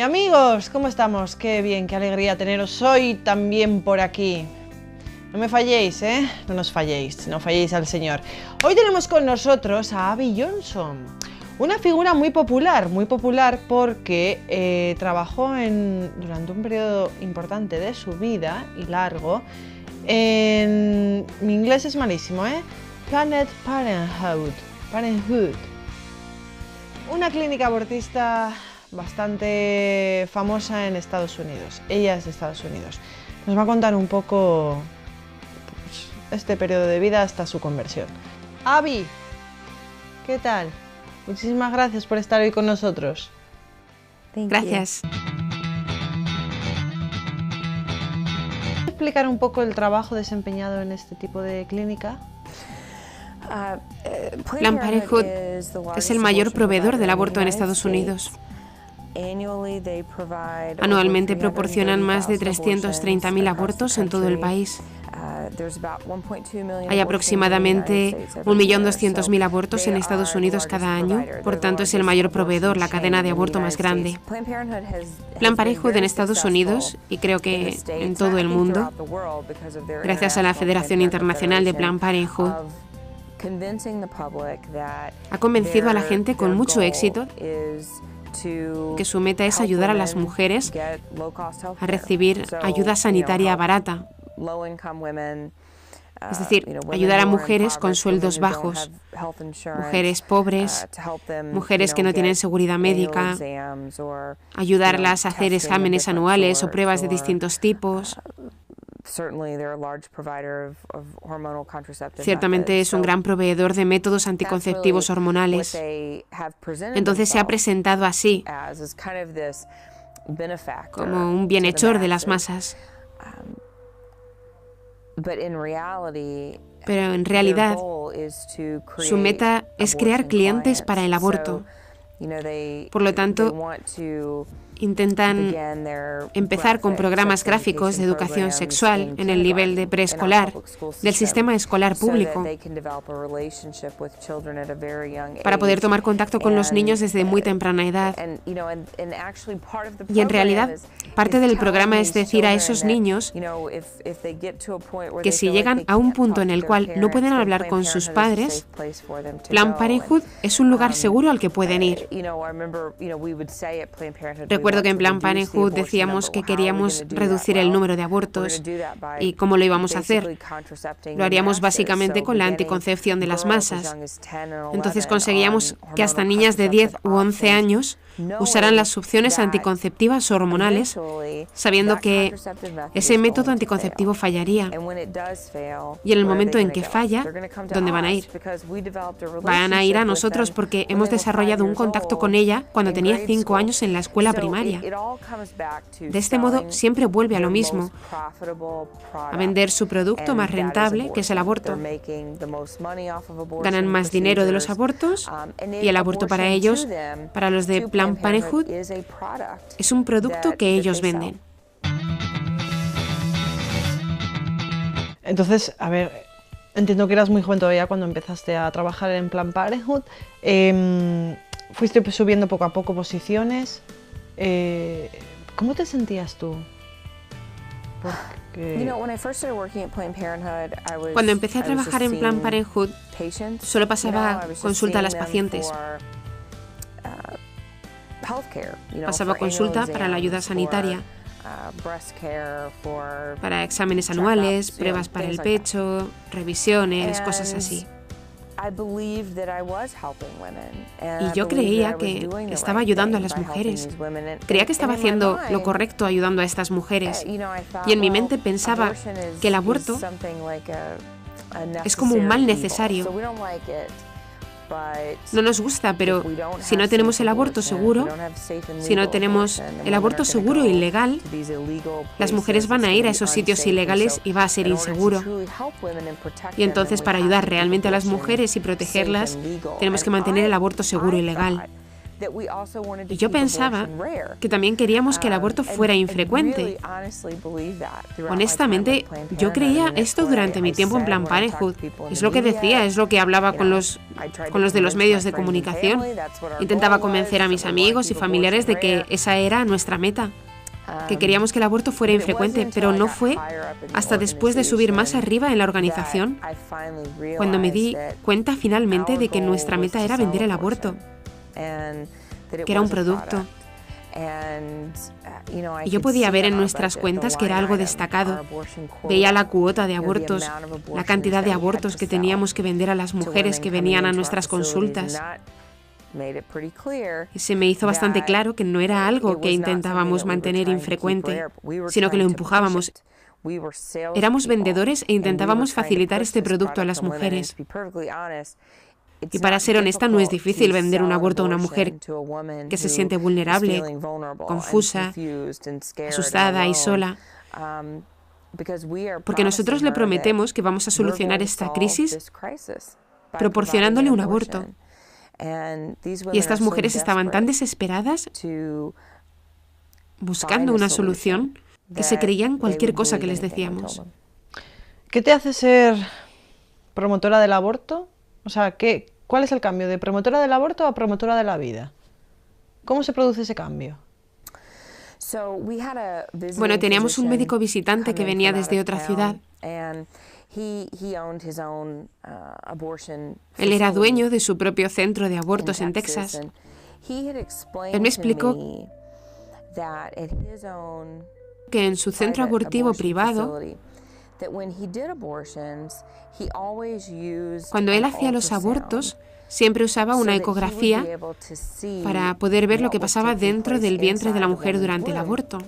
Y amigos, ¿cómo estamos? Qué bien, qué alegría teneros hoy también por aquí. No me falléis, ¿eh? No nos falléis, no falléis al Señor. Hoy tenemos con nosotros a Abby Johnson, una figura muy popular porque trabajó durante un periodo importante de su vida y largo en... Mi inglés es malísimo, ¿eh? Planned Parenthood. Una clínica abortista bastante famosa en Estados Unidos. Ella es de Estados Unidos. Nos va a contar un poco este periodo de vida hasta su conversión. Abby, ¿qué tal? Muchísimas gracias por estar hoy con nosotros. Gracias. ¿Puedes explicar un poco el trabajo desempeñado en este tipo de clínica? Planned Parenthood es el mayor proveedor del aborto en Estados Unidos. Anualmente proporcionan más de 330.000 abortos en todo el país. Hay aproximadamente 1.200.000 abortos en Estados Unidos cada año, por tanto es el mayor proveedor, la cadena de aborto más grande. Planned Parenthood en Estados Unidos, y creo que en todo el mundo, gracias a la Federación Internacional de Planned Parenthood, ha convencido a la gente con mucho éxito que su meta es ayudar a las mujeres a recibir ayuda sanitaria barata. Es decir, ayudar a mujeres con sueldos bajos, mujeres pobres, mujeres que no tienen seguridad médica, ayudarlas a hacer exámenes anuales o pruebas de distintos tipos. Ciertamente es un gran proveedor de métodos anticonceptivos hormonales. Entonces se ha presentado así, como un bienhechor de las masas. Pero en realidad, su meta es crear clientes para el aborto. Por lo tanto, intentan empezar con programas gráficos de educación sexual en el nivel de preescolar del sistema escolar público para poder tomar contacto con los niños desde muy temprana edad. Y en realidad, parte del programa es decir a esos niños que si llegan a un punto en el cual no pueden hablar con sus padres, Planned Parenthood es un lugar seguro al que pueden ir. Recuerdo que en Planned Parenthood decíamos que queríamos reducir el número de abortos. ¿Y cómo lo íbamos a hacer? Lo haríamos básicamente con la anticoncepción de las masas. Entonces conseguíamos que hasta niñas de 10 u 11 años usaran las opciones anticonceptivas hormonales, sabiendo que ese método anticonceptivo fallaría. Y en el momento en que falla, ¿dónde van a ir? Van a ir a nosotros porque hemos desarrollado un contacto con ella cuando tenía 5 años en la escuela primaria. De este modo, siempre vuelve a lo mismo, a vender su producto más rentable, que es el aborto. Ganan más dinero de los abortos y el aborto para ellos, para los de Planned Parenthood, es un producto que ellos venden. Entonces, a ver, entiendo que eras muy joven todavía cuando empezaste a trabajar en Planned Parenthood. Fuiste subiendo poco a poco posiciones. ¿Cómo te sentías tú? Cuando empecé a trabajar en Planned Parenthood, solo pasaba consulta a las pacientes. Pasaba consulta para la ayuda sanitaria, para exámenes anuales, pruebas para el pecho, revisiones, cosas así. Y yo creía que estaba ayudando a las mujeres. Creía que estaba haciendo lo correcto ayudando a estas mujeres. Y en mi mente pensaba que el aborto es como un mal necesario. No nos gusta, pero si no tenemos el aborto seguro, si no tenemos el aborto seguro y legal, las mujeres van a ir a esos sitios ilegales y va a ser inseguro. Y entonces, para ayudar realmente a las mujeres y protegerlas, tenemos que mantener el aborto seguro y legal. Y yo pensaba que también queríamos que el aborto fuera infrecuente. Honestamente, yo creía esto durante mi tiempo en Planned Parenthood. Es lo que decía, es lo que hablaba con los de los medios de comunicación. Intentaba convencer a mis amigos y familiares de que esa era nuestra meta, que queríamos que el aborto fuera infrecuente, pero no fue hasta después de subir más arriba en la organización cuando me di cuenta finalmente de que nuestra meta era vender el aborto, que era un producto. Y yo podía ver en nuestras cuentas que era algo destacado. Veía la cuota de abortos, la cantidad de abortos que teníamos que vender a las mujeres que venían a nuestras consultas. Y se me hizo bastante claro que no era algo que intentábamos mantener infrecuente, sino que lo empujábamos. Éramos vendedores e intentábamos facilitar este producto a las mujeres. Y para ser honesta, no es difícil vender un aborto a una mujer que se siente vulnerable, confusa, asustada y sola. Porque nosotros le prometemos que vamos a solucionar esta crisis proporcionándole un aborto. Y estas mujeres estaban tan desesperadas buscando una solución que se creían cualquier cosa que les decíamos. ¿Qué te hace ser promotora del aborto? O sea, ¿cuál es el cambio de promotora del aborto a promotora de la vida? ¿Cómo se produce ese cambio? Bueno, teníamos un médico visitante que venía desde otra ciudad. Él era dueño de su propio centro de abortos en Texas. Él me explicó que en su centro abortivo privado, cuando él hacía los abortos, siempre usaba una ecografía para poder ver lo que pasaba dentro del vientre de la mujer durante el aborto.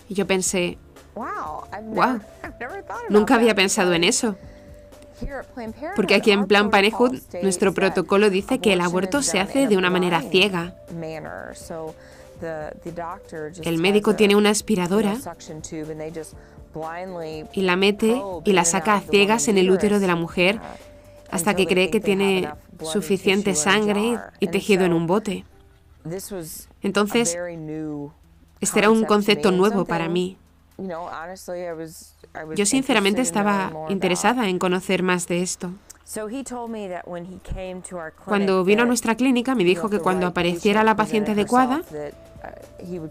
Y yo pensé, wow, nunca había pensado en eso. Porque aquí en Planned Parenthood, nuestro protocolo dice que el aborto se hace de una manera ciega. El médico tiene una aspiradora y la mete y la saca a ciegas en el útero de la mujer hasta que cree que tiene suficiente sangre y tejido en un bote. Entonces, este era un concepto nuevo para mí. Yo sinceramente estaba interesada en conocer más de esto. Cuando vino a nuestra clínica me dijo que cuando apareciera la paciente adecuada,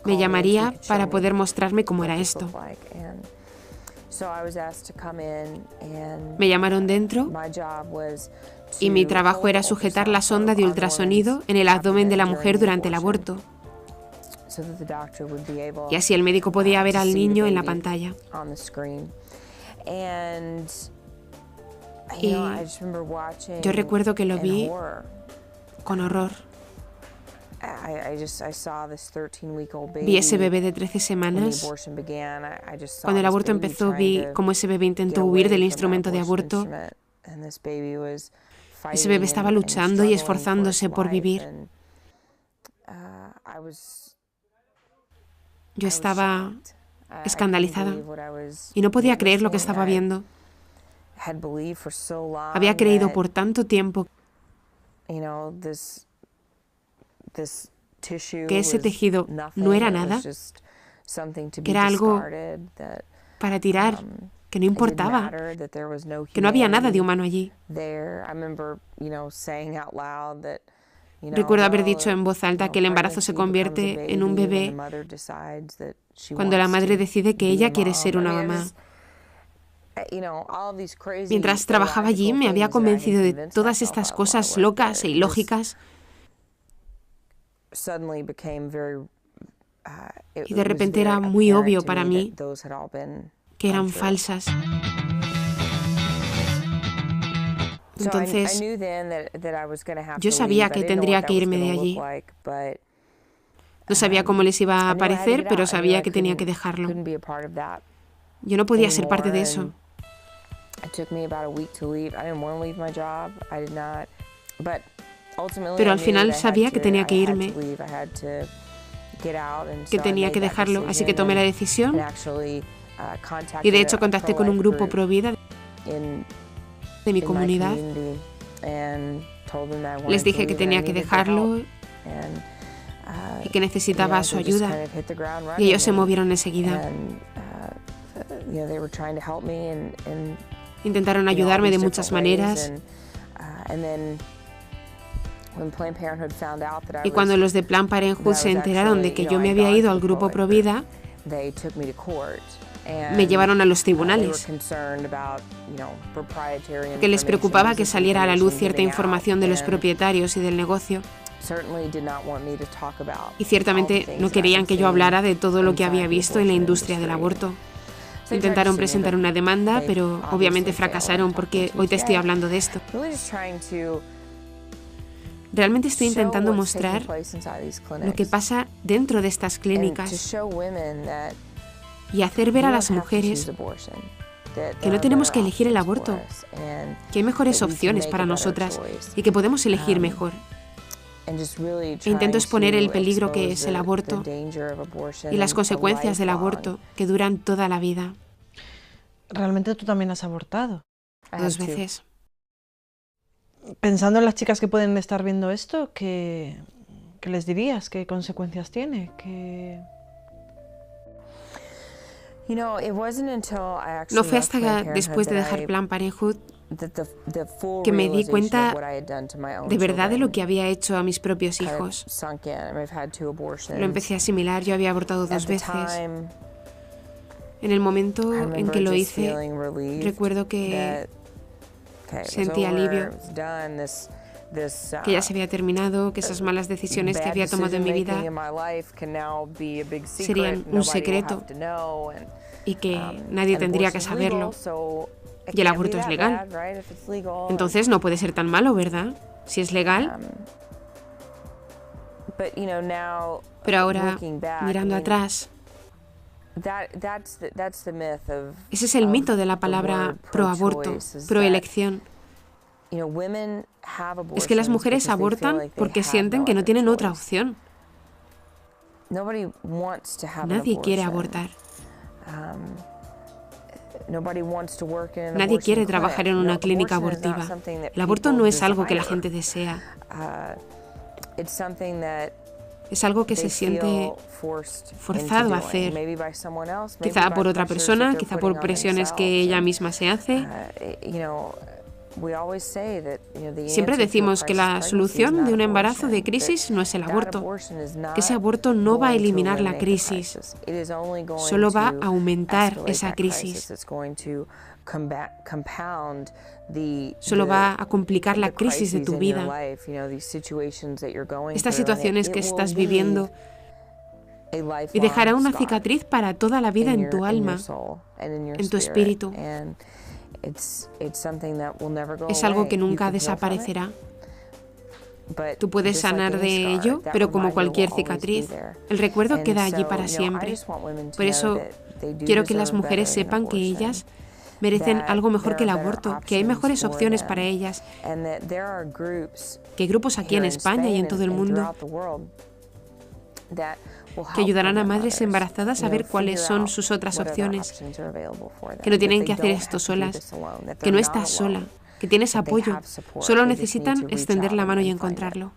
me llamaría para poder mostrarme cómo era esto. Me llamaron dentro y mi trabajo era sujetar la sonda de ultrasonido en el abdomen de la mujer durante el aborto. Y así el médico podía ver al niño en la pantalla. Y yo recuerdo que lo vi con horror. Vi ese bebé de 13 semanas. Cuando el aborto empezó, vi cómo ese bebé intentó huir del instrumento de aborto. Ese bebé estaba luchando y esforzándose por vivir. Yo estaba escandalizada y no podía creer lo que estaba viendo. Había creído por tanto tiempo que ese tejido no era nada, que era algo para tirar, que no importaba, que no había nada de humano allí. Recuerdo haber dicho en voz alta que el embarazo se convierte en un bebé cuando la madre decide que ella quiere ser una mamá. Mientras trabajaba allí me había convencido de todas estas cosas locas e ilógicas y de repente era muy obvio para mí que eran falsas. Entonces, yo sabía que tendría que irme de allí. No sabía cómo les iba a parecer, pero sabía que tenía que dejarlo. Yo no podía ser parte de eso. Pero al final sabía que tenía que irme, que tenía que dejarlo, así que tomé la decisión. Y de hecho contacté con un grupo pro vida de mi comunidad Les dije que tenía que dejarlo y que necesitaba su ayuda, y ellos se movieron enseguida. Intentaron ayudarme de muchas maneras, y cuando los de Planned Parenthood se enteraron de que yo me había ido al grupo Provida, me llevaron a los tribunales, que les preocupaba que saliera a la luz cierta información de los propietarios y del negocio. Y ciertamente no querían que yo hablara de todo lo que había visto en la industria del aborto. Intentaron presentar una demanda, pero obviamente fracasaron porque hoy te estoy hablando de esto. Realmente estoy intentando mostrar lo que pasa dentro de estas clínicas y hacer ver a las mujeres que no tenemos que elegir el aborto, que hay mejores opciones para nosotras y que podemos elegir mejor. E intento exponer el peligro que es el aborto y las consecuencias del aborto que duran toda la vida. ¿Realmente tú también has abortado? 2 veces. Pensando en las chicas que pueden estar viendo esto, ¿qué les dirías? ¿Qué consecuencias tiene? No fue hasta después de dejar Planned Parenthood que me di cuenta de verdad de lo que había hecho a mis propios hijos. Lo empecé a asimilar, yo había abortado 2 veces. En el momento en que lo hice, recuerdo que sentí alivio, que ya se había terminado, que esas malas decisiones que había tomado en mi vida serían un secreto y que nadie tendría que saberlo. Y el aborto es legal. Entonces no puede ser tan malo, ¿verdad? Si es legal. Pero ahora, mirando atrás, ese es el mito de la palabra pro-aborto, pro-elección. Es que las mujeres abortan porque sienten que no tienen otra opción. Nadie quiere abortar. Nadie quiere trabajar en una clínica abortiva. El aborto no es algo que la gente desea. Es algo que se siente forzado a hacer, quizá por otra persona, quizá por presiones que ella misma se hace. Siempre decimos que la solución de un embarazo de crisis no es el aborto, que ese aborto no va a eliminar la crisis, solo va a aumentar esa crisis. Solo va a complicar la crisis de tu vida. Estas situaciones que estás viviendo y dejará una cicatriz para toda la vida en tu alma, en tu espíritu. Es algo que nunca desaparecerá. Tú puedes sanar de ello, pero como cualquier cicatriz, el recuerdo queda allí para siempre. Por eso quiero que las mujeres sepan que ellas merecen algo mejor que el aborto, que hay mejores opciones para ellas, que hay grupos aquí en España y en todo el mundo que ayudarán a madres embarazadas a ver cuáles son sus otras opciones, que no tienen que hacer esto solas, que no estás sola, que tienes apoyo, solo necesitan extender la mano y encontrarlo.